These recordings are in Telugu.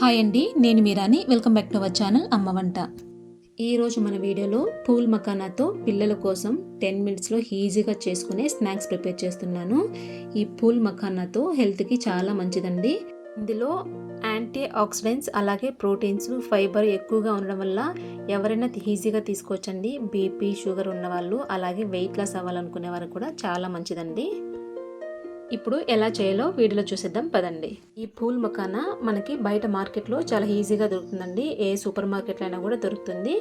హాయ్ అండి, నేను మీరాని. Welcome back to our channel Amma Vanta. ఈరోజు మన వీడియోలో పూల్ మఖానాతో పిల్లల కోసం 10 మినిట్స్లో ఈజీగా చేసుకునే స్నాక్స్ ప్రిపేర్ చేస్తున్నాను. ఈ పూల్ మఖానాతో హెల్త్కి చాలా మంచిదండి. ఇందులో యాంటీ ఆక్సిడెంట్స్ అలాగే ప్రోటీన్స్, ఫైబర్ ఎక్కువగా ఉండడం వల్ల ఎవరైనా ఈజీగా తీసుకోవచ్చండి. బీపీ, షుగర్ ఉన్నవాళ్ళు అలాగే వెయిట్ లాస్ అవ్వాలనుకునే వారు కూడా చాలా మంచిదండి. ఇప్పుడు ఎలా చేయాలో వీడియోలో చూసేద్దాం పదండి. ఈ పూల్ మఖానా మనకి బయట మార్కెట్లో చాలా ఈజీగా దొరుకుతుందండి. ఏ సూపర్ మార్కెట్లో అయినా కూడా దొరుకుతుంది.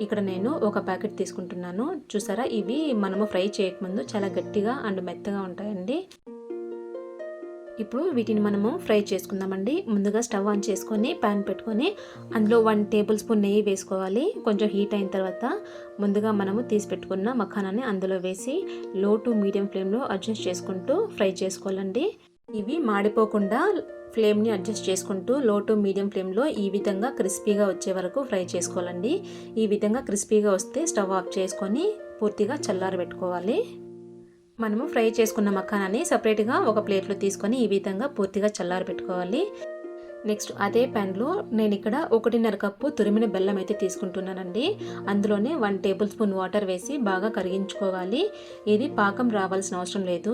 ఇక్కడ నేను ఒక ప్యాకెట్ తీసుకుంటున్నాను. చూసారా, ఇవి మనము ఫ్రై చేయకముందు చాలా గట్టిగా అండ్ మెత్తగా ఉంటాయండి. ఇప్పుడు వీటిని మనము ఫ్రై చేసుకుందామండి. ముందుగా స్టవ్ ఆన్ చేసుకొని ప్యాన్ పెట్టుకొని అందులో 1 టేబుల్ స్పూన్ నెయ్యి వేసుకోవాలి. కొంచెం హీట్ అయిన తర్వాత ముందుగా మనము తీసి పెట్టుకున్న మఖానాన్ని అందులో వేసి లో టు మీడియం ఫ్లేమ్లో అడ్జస్ట్ చేసుకుంటూ ఫ్రై చేసుకోవాలండి. ఇవి మాడిపోకుండా ఫ్లేమ్ని అడ్జస్ట్ చేసుకుంటూ లో టు మీడియం ఫ్లేమ్లో ఈ విధంగా క్రిస్పీగా వచ్చే వరకు ఫ్రై చేసుకోవాలండి. ఈ విధంగా క్రిస్పీగా వస్తే స్టవ్ ఆఫ్ చేసుకొని పూర్తిగా చల్లారబెట్టుకోవాలి. మనము ఫ్రై చేసుకున్న మఖానాన్ని సపరేట్గా ఒక ప్లేట్లో తీసుకొని ఈ విధంగా పూర్తిగా చల్లారబెట్టుకోవాలి. నెక్స్ట్ అదే ప్యాన్లో నేను ఇక్కడ 1.5 కప్పు తురిమిన బెల్లం అయితే తీసుకుంటున్నానండి. అందులోనే 1 టేబుల్ స్పూన్ వాటర్ వేసి బాగా కరిగించుకోవాలి. ఇది పాకం రావాల్సిన అవసరం లేదు.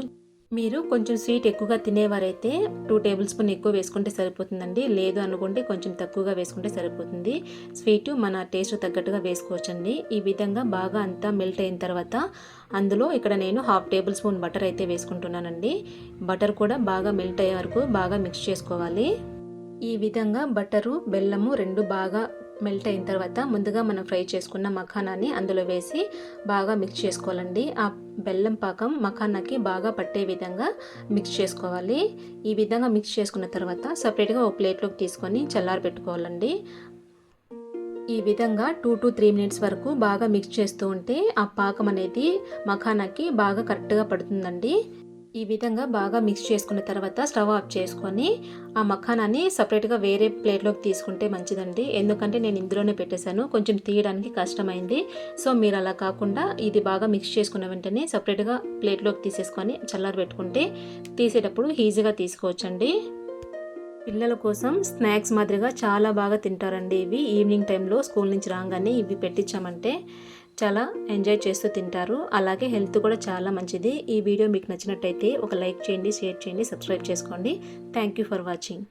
మీరు కొంచెం స్వీట్ ఎక్కువగా తినేవారైతే 2 టేబుల్ స్పూన్ ఎక్కువ వేసుకుంటే సరిపోతుందండి. లేదు అనుకుంటే కొంచెం తక్కువగా వేసుకుంటే సరిపోతుంది. స్వీటు మన టేస్ట్ తగ్గట్టుగా వేసుకోవచ్చండి. ఈ విధంగా బాగా అంతా మెల్ట్ అయిన తర్వాత అందులో ఇక్కడ నేను 1/2 టేబుల్ స్పూన్ బటర్ అయితే వేసుకుంటున్నానండి. బటర్ కూడా బాగా మెల్ట్ అయ్యే వరకు బాగా మిక్స్ చేసుకోవాలి. ఈ విధంగా బటరు, బెల్లము రెండు బాగా మెల్ట్ అయిన తర్వాత ముందుగా మనం ఫ్రై చేసుకున్న మఖానాన్ని అందులో వేసి బాగా మిక్స్ చేసుకోవాలండి. ఆ బెల్లం పాకం మఖానాకి బాగా పట్టే విధంగా మిక్స్ చేసుకోవాలి. ఈ విధంగా మిక్స్ చేసుకున్న తర్వాత సపరేట్గా ఒక ప్లేట్లోకి తీసుకొని చల్లారబెట్టుకోవాలండి. ఈ విధంగా 2 to 3 మినిట్స్ వరకు బాగా మిక్స్ చేస్తూ ఉంటే ఆ పాకం అనేది మఖానాకి బాగా కరెక్ట్గా పడుతుందండి. ఈ విధంగా బాగా మిక్స్ చేసుకున్న తర్వాత స్టవ్ ఆఫ్ చేసుకొని ఆ మఖానాన్ని సపరేట్గా వేరే ప్లేట్లోకి తీసుకుంటే మంచిదండి. ఎందుకంటే నేను ఇందులోనే పెట్టేశాను, కొంచెం తీయడానికి కష్టమైంది. సో మీరు అలా కాకుండా ఇది బాగా మిక్స్ చేసుకున్న వెంటనే సపరేట్గా ప్లేట్లోకి తీసేసుకొని చల్లారబెట్టుకుంటే తీసేటప్పుడు ఈజీగా తీసుకోవచ్చండి. పిల్లల కోసం స్నాక్స్ మాదిరిగా చాలా బాగా తింటారండి. ఇవి ఈవినింగ్ టైంలో స్కూల్ నుంచి రాగానే ఇవి పెట్టించామంటే చాలా ఎంజాయ్ చేస్తూ తింటారు. అలాగే హెల్త్ కూడా చాలా మంచిది. ఈ వీడియో మీకు నచ్చినట్టయితే ఒక లైక్ చేయండి, షేర్ చేయండి, సబ్స్క్రైబ్ చేసుకోండి. Thank you for watching.